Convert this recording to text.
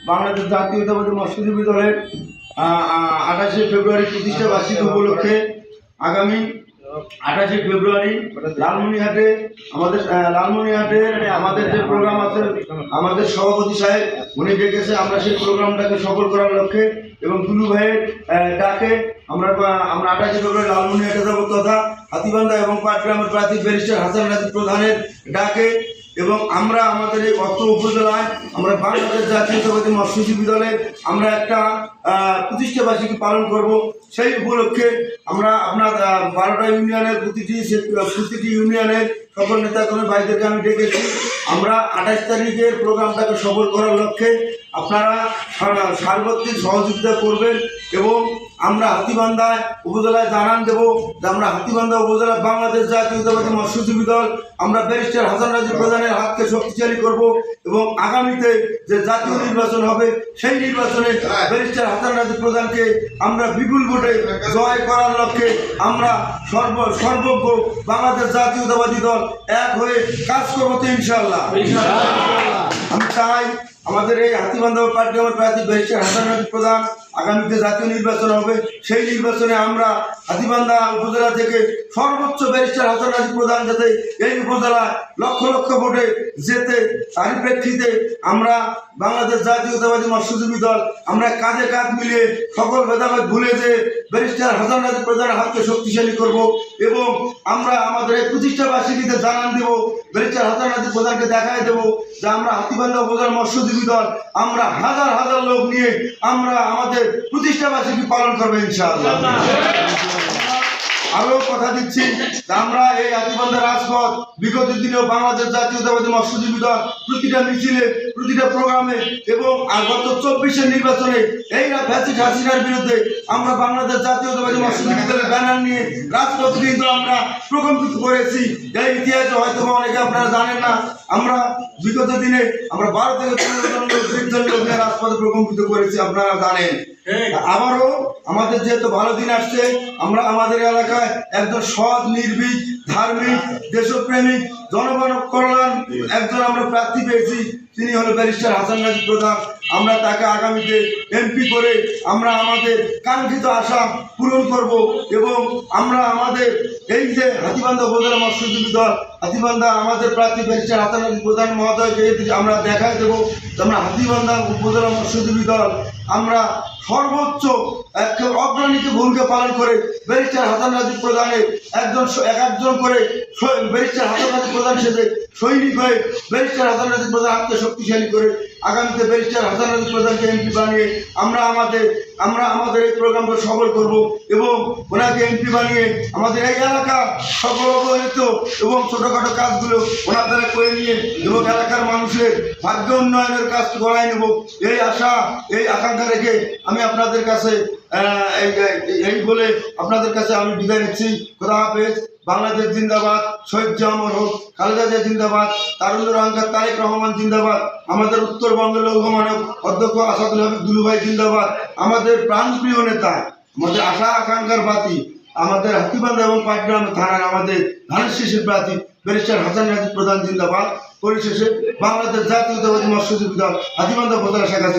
বাংলাদেশ জাতীয়তাবাদী মৎস্যজীবী দলের 28শে ফেব্রুয়ারি প্রতিষ্ঠা বার্ষিকী উপলক্ষে আগামী 28শে ফেব্রুয়ারি লালমনিরহাটে আমাদের যে প্রোগ্রাম আছে, আমাদের সভাপতি সাহেব উনি ডেকেছে। আমরা সেই প্রোগ্রামটাকে সফল করার লক্ষ্যে এবং দুলু ভাইয়ের ডাকে আমরা 28শে ফেব্রুয়ারি লালমনিরহাটে যাব, তথা হাতীবান্ধা এবং পাটগ্রামের প্রার্থী ব্যারিস্টার হাসান রাজীব প্রধানের ডাকে। এবং আমরা আমাদের এই অত্র উপজেলায় আমরা বাংলাদেশ জাতীয়তাবাদী মৎস্যজীবী দলে আমরা একটা প্রতিষ্ঠা বার্ষিকী পালন করব। সেই উপলক্ষে আমরা আপনার 12টা ইউনিয়নের প্রতিটি ইউনিয়নের সকল নেতাকর্মী ভাইদেরকে আমি ডেকেছি। আমরা 28 তারিখের প্রোগ্রামটাকে সফল করার লক্ষ্যে আপনারা সার্বত্রিক সহযোগিতা করবেন এবং আমরা হাতীবান্ধা উপজেলায় জানান দেব যে আমরা হাতীবান্ধা উপজেলা বাংলাদেশ জাতীয়তাবাদী মৎস্যজীবী দল আমরা ব্যারিস্টার হাসান রাজীব প্রধানের হাতকে শক্তিশালী করব এবং আগামীতে যে জাতীয় নির্বাচন হবে সেই নির্বাচনে ব্যারিস্টার হাসান রাজীব প্রধানকে আমরা বিপুল ভোটে জয় করার লক্ষ্যে আমরা সর্বজ্ঞ বাংলাদেশ জাতীয়তাবাদী দল এক হয়ে কাজ করবো তো ইনশাআল্লাহ। আমি চাই আমাদের এই হাতীবান্ধা পাটগ্রামের প্রার্থী ব্যারিস্টার হাসান রাজীব প্রধান আগামীতে জাতীয় নির্বাচন হবে, সেই নির্বাচনে আমরা হাতীবান্ধা উপজেলা থেকে সর্বোচ্চ ব্যারিস্টার হাসান রাজীব প্রধান যাতে এই উপজেলায় লক্ষ লক্ষ ভোটে যেতে, তারই প্রেক্ষিতে আমরা বাংলাদেশ জাতীয়তাবাদী মৎস্যজীবী দল আমরা কাঁধে কাঁধ মিলিয়ে সকল ভেদাভেদ ভুলে যে ব্যারিস্টার হাসান রাজীব প্রধানের হাতকে শক্তিশালী করব এবং আমরা আমাদের এই প্রতিষ্ঠা বার্ষিকীতে জানান দেব, ব্যারিস্টার হাসান রাজীব প্রধানকে দেখায় দেব যে আমরা হাতীবান্ধা উপজেলা মৎস্যজীবী দল আমরা হাজার হাজার লোক নিয়ে আমরা আমাদের প্রতিষ্ঠা বার্ষিকী পালন করবে ইনশাআল্লাহ। আরো কথা দিচ্ছি আমরা এই হাতীবান্ধা রাজপথ বিগত দিনেও বাংলাদেশ জাতীয়তাবাদী মৎস্যজীবী দল প্রতিটা মিছিলে প্রতিটা প্রোগ্রামে এবং গত 24-এর নির্বাচনে এই ফ্যাসিস্ট হাসিনার বিরুদ্ধে আমরা বাংলাদেশ জাতীয়তাবাদী মৎস্যজীবী দলের ব্যানার নিয়ে রাজপথ কিন্তু আমরা প্রকম্পিত করেছি। এই ইতিহাসে হয়তো অনেকে আপনারা জানেন না, আমরা বিগত দিনে আমরা 12 থেকে 15 জন লোক নিয়ে রাজপথে প্রকম্পিত করেছি, আপনারা জানেন। আবারও আমাদের যেহেতু ভালো দিন আসছে, আমরা আমাদের এলাকায় একজন সৎ, নির্ভীক, ধার্মিক, দেশপ্রেমিক, জনগণ কল্যাণ একজন আমরা প্রার্থী পেয়েছি, তিনি হলো ব্যারিস্টার হাসান রাজীব প্রধান। আমরা তাকে আগামীতে এমপি করে আমরা আমাদের কাঙ্ক্ষিত আশা পূরণ করব এবং আমরা আমাদের এই যে হাতীবান্ধা উপজেলা মৎস্যজীবী দল হাতীবান্ধা আমাদের প্রার্থী ব্যারিস্টার হাসান রাজীব প্রধান মহোদয়কে আমরা দেখায় দেবো আমরা হাতীবান্ধা উপজেলা মৎস্যজীবী দল আমরা সর্বোচ্চ অগ্রণীকে ভূমিকা পালন করে ব্যারিস্টার হাসান রাজীব প্রধানের একজন করে ব্যারিস্টার হাসান রাজীব প্রধান সেজে সৈনিক হয়ে ব্যারিস্টার হাসান রাজীব প্রধান হাতকে শক্তিশালী করে আগামীতে ব্যারিস্টার হাসান রাজীব প্রধানকে এমপি বানিয়ে আমরা আমাদের এই প্রোগ্রামকে সফল করব এবং ওনাকে এমপি বানিয়ে আমাদের এই এলাকা সকল অবহেলিত এবং ছোটোখাটো কাজগুলো ওনার দ্বারা করে নিয়ে এবং এলাকার মানুষের ভাগ্য উন্নয়নের কাজ করাই নেব, এই আশা এই আকাঙ্ক্ষা রেখে আমি আপনাদের কাছে এই বলে আপনাদের কাছে আমি বিদায় নিচ্ছি। খোদা হাফেজ। বাংলাদেশ জিন্দাবাদ, শহীদ জামর হোক, খালেদা জিয়া জিন্দাবাদ, তারুণ্যের অহংকার তারেক রহমান জিন্দাবাদ, আমাদের উত্তরবঙ্গের লৌহমানব অধ্যক্ষ আসাদুল হাবিব দুলু ভাই জিন্দাবাদ, আমাদের প্রাণপ্রিয় নেতা, আমাদের আশা আকাঙ্ক্ষার বাতি, আমাদের হাতীবান্ধা এবং পাটগ্রাম থানার আমাদের ধানের শীষের প্রার্থী ব্যারিস্টার হাসান রাজীব প্রধান জিন্দাবাদ। পরিশেষে বাংলাদেশ জাতীয়তাবাদী মৎস্যজীবী দল হাতীবান্ধা উপজেলা শাখা